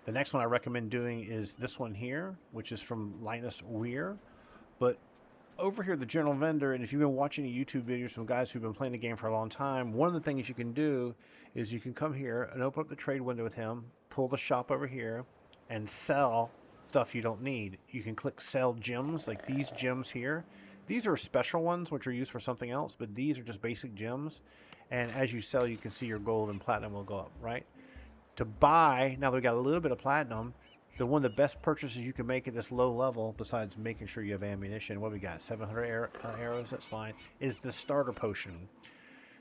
The next one I recommend doing is this one here, which is from Linus Weir. But over here, the general vendor, and if you've been watching YouTube videos from guys who've been playing the game for a long time, one of the things you can do is you can come here and open up the trade window with him, pull the shop over here, and sell stuff you don't need. You can click sell gems, like these gems here. These are special ones, which are used for something else, but these are just basic gems. And as you sell, you can see your gold and platinum will go up, right? To buy, now that we got a little bit of platinum, one of the best purchases you can make at this low level, besides making sure you have ammunition, what we got, 700 arrows, that's fine, is the starter potion.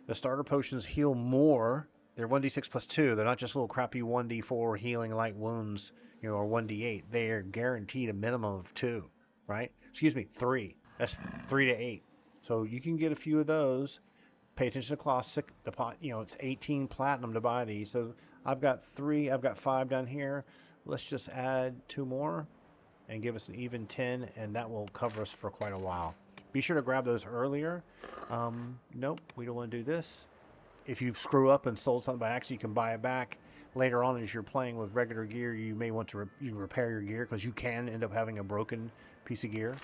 The starter potions heal more. They're 1d6 plus 2. They're not just little crappy 1d4 healing light wounds, or 1d8. They're guaranteed a minimum of 2, right? Excuse me, 3. That's 3 to 8. So you can get a few of those. Pay attention to cost. The pot, it's 18 platinum to buy these. So I've got 3. I've got 5 down here. Let's just add 2 more and give us an even 10, and that will cover us for quite a while. Be sure to grab those earlier. Nope, we don't want to do this. If you screw up and sold something by accident, you can buy it back. Later on, as you're playing with regular gear, you may want to repair your gear, because you can end up having a broken piece of gear.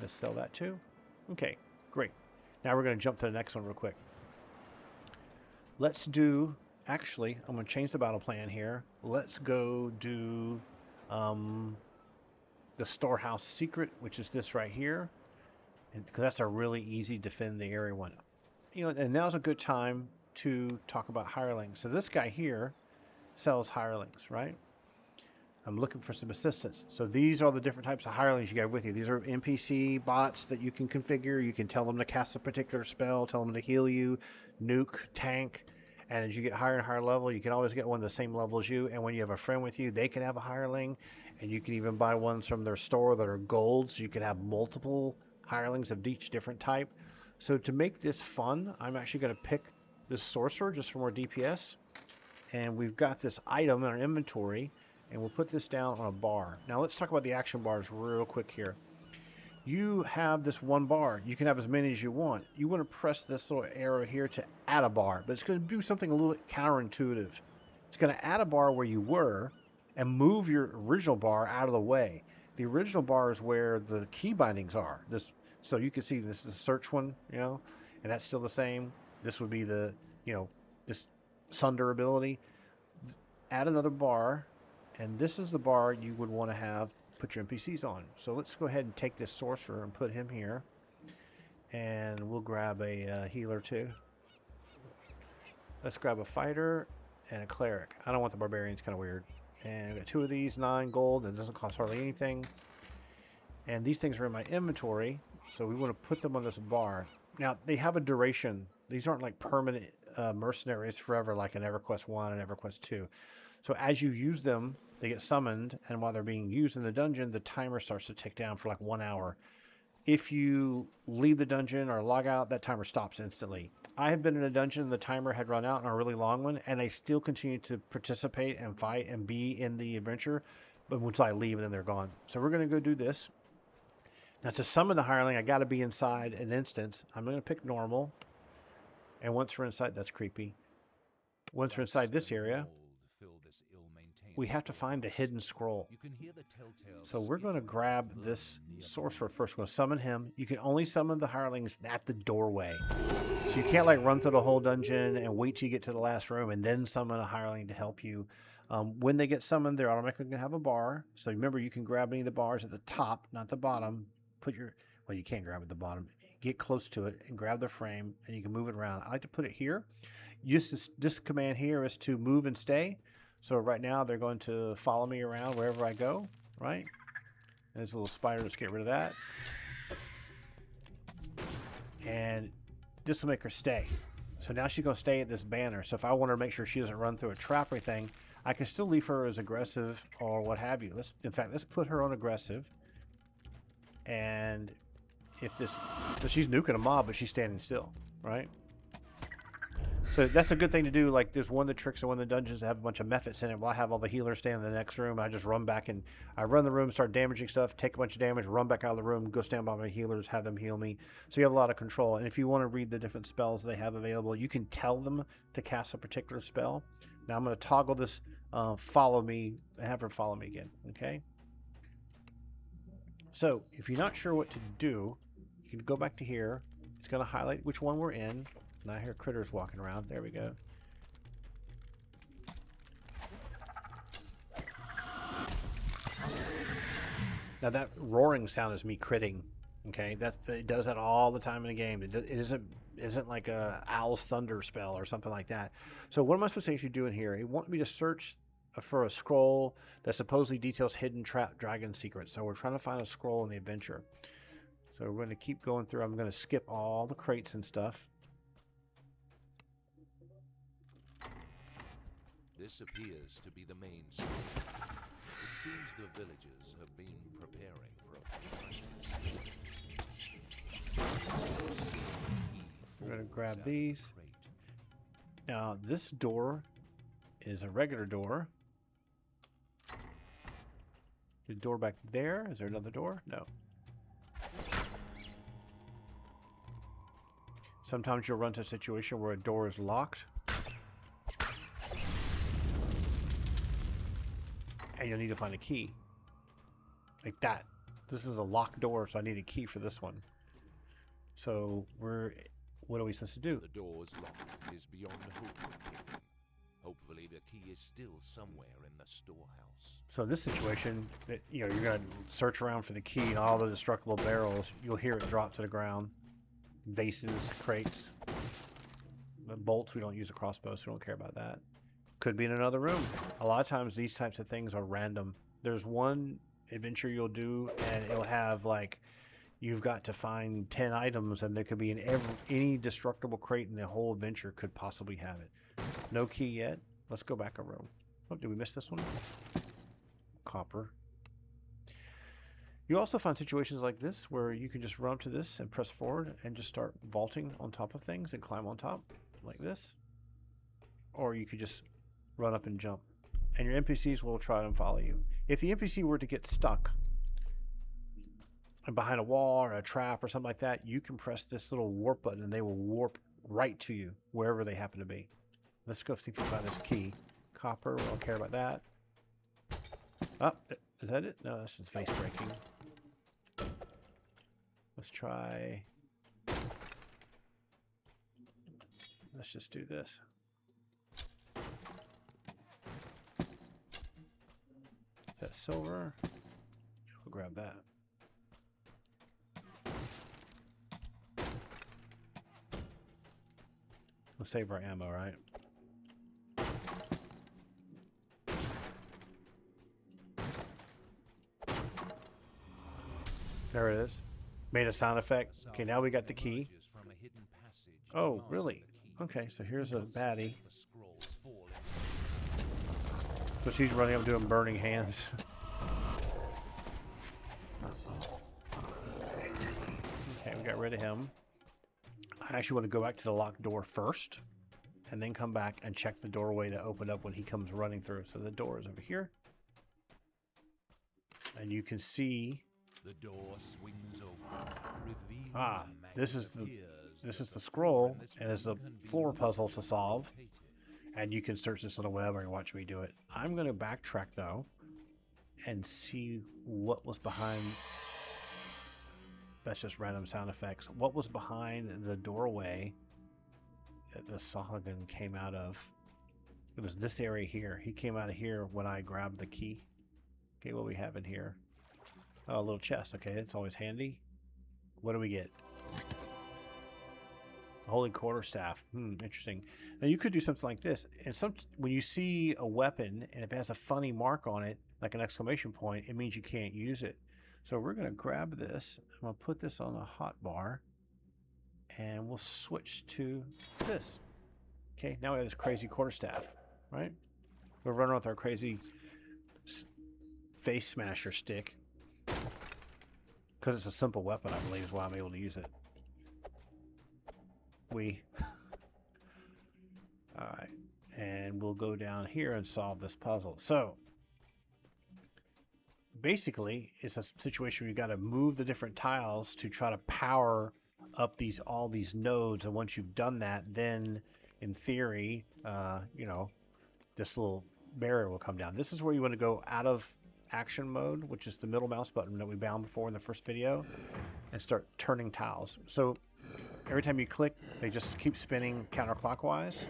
Let's sell that too. Okay, great. Now we're going to jump to the next one real quick. Let's do... Actually, I'm going to change the battle plan here. Let's go do the Storehouse secret, which is this right here. Because that's a really easy defend the area one. And now's a good time to talk about hirelings. So this guy here sells hirelings, right? I'm looking for some assistance. So these are the different types of hirelings you got with you. These are NPC bots that you can configure. You can tell them to cast a particular spell, tell them to heal you, nuke, tank. And as you get higher and higher level, you can always get one of the same level as you. And when you have a friend with you, they can have a hireling. And you can even buy ones from their store that are gold. So you can have multiple hirelings of each different type. So to make this fun, I'm actually going to pick this sorcerer just for more DPS. And we've got this item in our inventory. And we'll put this down on a bar. Now let's talk about the action bars real quick here. You have this one bar. You can have as many as you want. You want to press this little arrow here to add a bar, but it's going to do something a little bit counterintuitive. It's going to add a bar where you were and move your original bar out of the way. The original bar is where the key bindings are. So you can see this is the search one, and that's still the same. This would be the, this sunder ability. Add another bar, and this is the bar you would want to have put your NPCs on. So let's go ahead and take this sorcerer and put him here. And we'll grab a healer too. Let's grab a fighter and a cleric. I don't want the barbarians, kind of weird. And I got 2 of these, 9 gold, and it doesn't cost hardly anything. And these things are in my inventory, so we want to put them on this bar. Now, they have a duration. These aren't like permanent mercenaries forever like an EverQuest 1 and EverQuest 2. So as you use them, they get summoned, and while they're being used in the dungeon, the timer starts to tick down for like 1 hour. If you leave the dungeon or log out, that timer stops instantly. I have been in a dungeon, the timer had run out on a really long one, and I still continue to participate and fight and be in the adventure, but once I leave, and then they're gone. So we're going to go do this. Now to summon the hireling, I got to be inside an instance. I'm going to pick normal, and once we're inside, that's creepy. Once we're inside this area, we have to find the hidden scroll. So we're going to grab this sorcerer first. We're going to summon him. You can only summon the hirelings at the doorway. So you can't like run through the whole dungeon and wait till you get to the last room and then summon a hireling to help you. When they get summoned, they're automatically going to have a bar. So remember, you can grab any of the bars at the top, not the bottom. Well, you can't grab at the bottom. Get close to it and grab the frame, and you can move it around. I like to put it here. This command here is to move and stay. So right now they're going to follow me around wherever I go, right? There's a little spider, let's get rid of that. And this will make her stay. So now she's going to stay at this banner. So if I want to make sure she doesn't run through a trap or anything, I can still leave her as aggressive or what have you. In fact, let's put her on aggressive. And so she's nuking a mob, but she's standing still, right? So that's a good thing to do. Like there's one of the tricks in one of the dungeons that have a bunch of methods in it. Well, I have all the healers stand in the next room. I just run back and I run the room, start damaging stuff, take a bunch of damage, run back out of the room, go stand by my healers, have them heal me. So you have a lot of control. And if you want to read the different spells they have available, you can tell them to cast a particular spell. Now I'm going to toggle this follow me, have her follow me again, okay? So if you're not sure what to do, you can go back to here. It's going to highlight which one we're in. Now I hear critters walking around. There we go. Now that roaring sound is me critting. Okay, it does that all the time in the game. It isn't like a owl's thunder spell or something like that. So what am I supposed to actually do in here? He wants me to search for a scroll that supposedly details hidden trap dragon secrets. So we're trying to find a scroll in the adventure. So we're going to keep going through. I'm going to skip all the crates and stuff. This appears to be the main scroll. It seems the villagers have been preparing for a We're going to grab these. Now this door is a regular door. The door back there, is there another door? No. Sometimes you'll run to a situation where a door is locked. And you'll need to find a key. Like that. This is a locked door, so I need a key for this one. So what are we supposed to do? The door's lock is beyond hope of picking. Hopefully the key is still somewhere in the storehouse. So in this situation, you're going to search around for the key and all the destructible barrels. You'll hear it drop to the ground. Vases, crates. The bolts, we don't use a crossbow, so we don't care about that. Could be in another room. A lot of times these types of things are random. There's one adventure you'll do and it'll have like, you've got to find 10 items and there could be any destructible crate in the whole adventure could possibly have it. No key yet. Let's go back a room. Oh, did we miss this one? Copper. You also find situations like this where you can just run up to this and press forward and just start vaulting on top of things and climb on top like this. Or you could just run up and jump. And your NPCs will try and follow you. If the NPC were to get stuck and behind a wall or a trap or something like that, you can press this little warp button and they will warp right to you wherever they happen to be. Let's go see if we find this key. Copper, we don't care about that. Oh, is that it? No, that's just face breaking. Let's try. Let's just do this. Is that silver? We'll grab that. We'll save our ammo, right? There it is. Made a sound effect. Okay, now we got the key. Oh, really? Okay, so here's a baddie. So she's running up doing burning hands. Okay, we got rid of him. I actually want to go back to the locked door first and then come back and check the doorway that opened up when he comes running through. So the door is over here. And you can see the door swings open. This is the scroll, and it's a floor puzzle to solve. And you can search this on the web or watch me do it. I'm going to backtrack though and see what was behind. That's just random sound effects. What was behind the doorway that the Sahagin came out of? It was this area here. He came out of here when I grabbed the key. Okay, what do we have in here? Oh, a little chest. Okay, it's always handy. What do we get? Holy quarterstaff. Interesting. Now you could do something like this. And when you see a weapon and if it has a funny mark on it, like an exclamation point, it means you can't use it. So we're going to grab this. I'm going to put this on a hot bar. And we'll switch to this. Okay, now we have this crazy quarterstaff, right? We're running with our crazy face smasher stick. Because it's a simple weapon, I believe, is why I'm able to use it. Alright. And we'll go down here and solve this puzzle. So, basically, it's a situation where you've got to move the different tiles to try to power up all these nodes. And once you've done that, then, in theory, this little barrier will come down. This is where you want to go out of action mode, which is the middle mouse button that we bound before in the first video, and start turning tiles. So every time you click, they just keep spinning counterclockwise.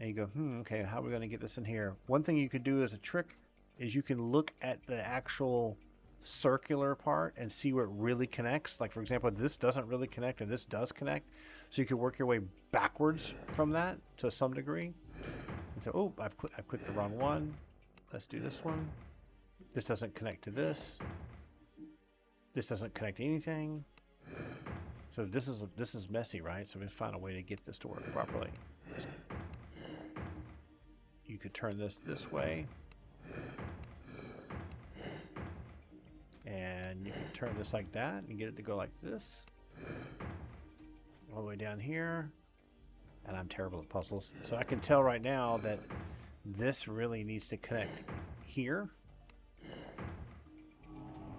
And you go, okay, how are we going to get this in here? One thing you could do as a trick is you can look at the actual circular part and see where it really connects. Like, for example, this doesn't really connect and this does connect. So you can work your way backwards from that to some degree. And so, oh, I've clicked the wrong one. Let's do this one. This doesn't connect to this. This doesn't connect to anything. So this is messy, right? So we have to find a way to get this to work properly. You could turn this way. And you can turn this like that and get it to go like this. All the way down here. And I'm terrible at puzzles. So I can tell right now that this really needs to connect here.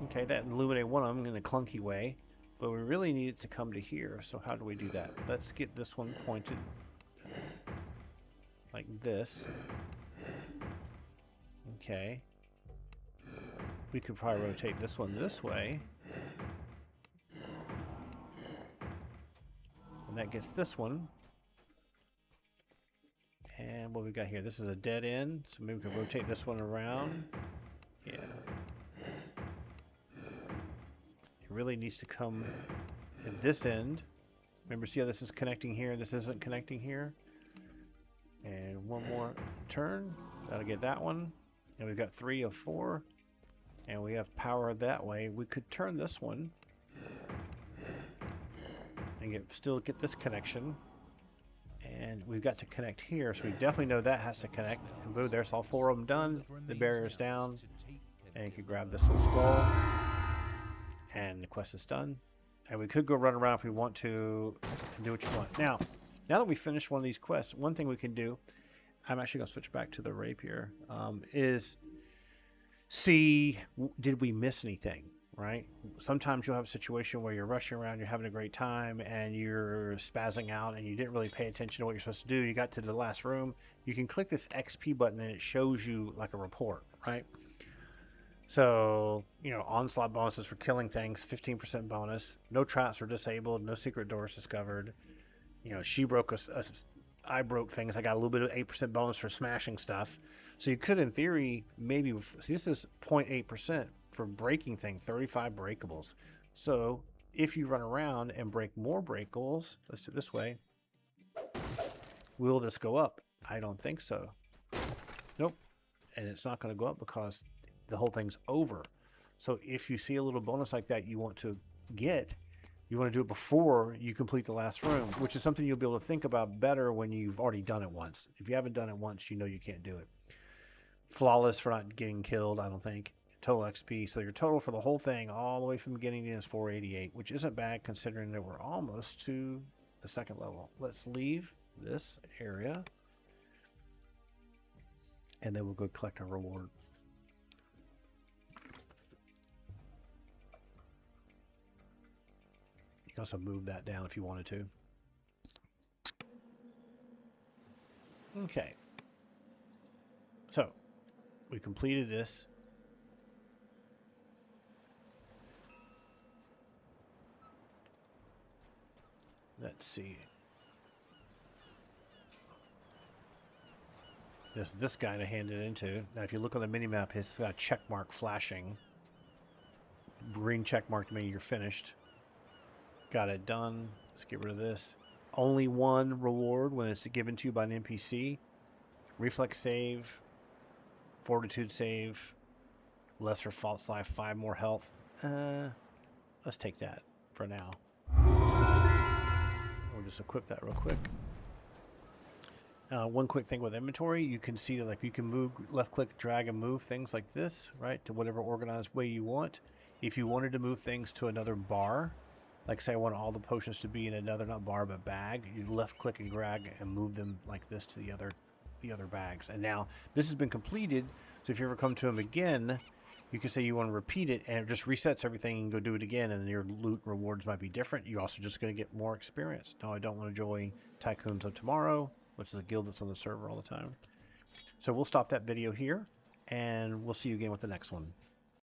Okay, that illuminated one of them in a clunky way. But we really need it to come to here. So how do we do that? Let's get this one pointed like this. Okay. We could probably rotate this one this way. And that gets this one. And what we got here? This is a dead end. So maybe we can rotate this one around. Yeah. It really needs to come at this end. Remember, see how this is connecting here? This isn't connecting here. And one more turn. That'll get that one. And we've got 3 of 4. And we have power that way. We could turn this one. And still get this connection. And we've got to connect here. So we definitely know that has to connect. And boom, there's all 4 of them done. The barrier's down. And you can grab this little scroll. And the quest is done. And we could go run around if we want to and do what you want. Now that we finished one of these quests, one thing we can do, I'm actually going to switch back to the rapier, is see, did we miss anything, right? Sometimes you'll have a situation where you're rushing around, you're having a great time, and you're spazzing out, and you didn't really pay attention to what you're supposed to do. You got to the last room. You can click this XP button, and it shows you like a report, right? So, onslaught bonuses for killing things, 15% bonus. No traps were disabled. No secret doors discovered. She broke I broke things. I got a little bit of 8% bonus for smashing stuff. So you could, in theory, maybe... See, this is 0.8% for breaking things, 35 breakables. So if you run around and break more breakables, let's do it this way. Will this go up? I don't think so. Nope. And it's not going to go up because the whole thing's over. So if you see a little bonus like that you want to get, you want to do it before you complete the last room, which is something you'll be able to think about better when you've already done it once. If you haven't done it once, you know you can't do it. Flawless for not getting killed, I don't think. Total XP. So your total for the whole thing, all the way from beginning to end, is 488, which isn't bad considering that we're almost to the second level. Let's leave this area, and then we'll go collect our reward. You can also move that down if you wanted to. Okay. So, we completed this. Let's see. There's this guy to hand it into. Now, if you look on the mini-map, his check mark flashing. Green check mark to mean you're finished. Got it done. Let's get rid of this. Only one reward when it's given to you by an NPC. Reflex save. Fortitude save. Lesser false life. 5 more health. Let's take that for now. We'll just equip that real quick. One quick thing with inventory, you can see that you can move, left click, drag and move things like this, right, to whatever organized way you want. If you wanted to move things to another bar, like say I want all the potions to be in another, not bar, but bag, you left click and drag and move them like this to the other bags. And now this has been completed, so if you ever come to them again, you can say you want to repeat it, and it just resets everything and go do it again, and your loot rewards might be different. You're also just going to get more experience. No, I don't want to join Tycoons of Tomorrow, which is a guild that's on the server all the time. So we'll stop that video here, and we'll see you again with the next one.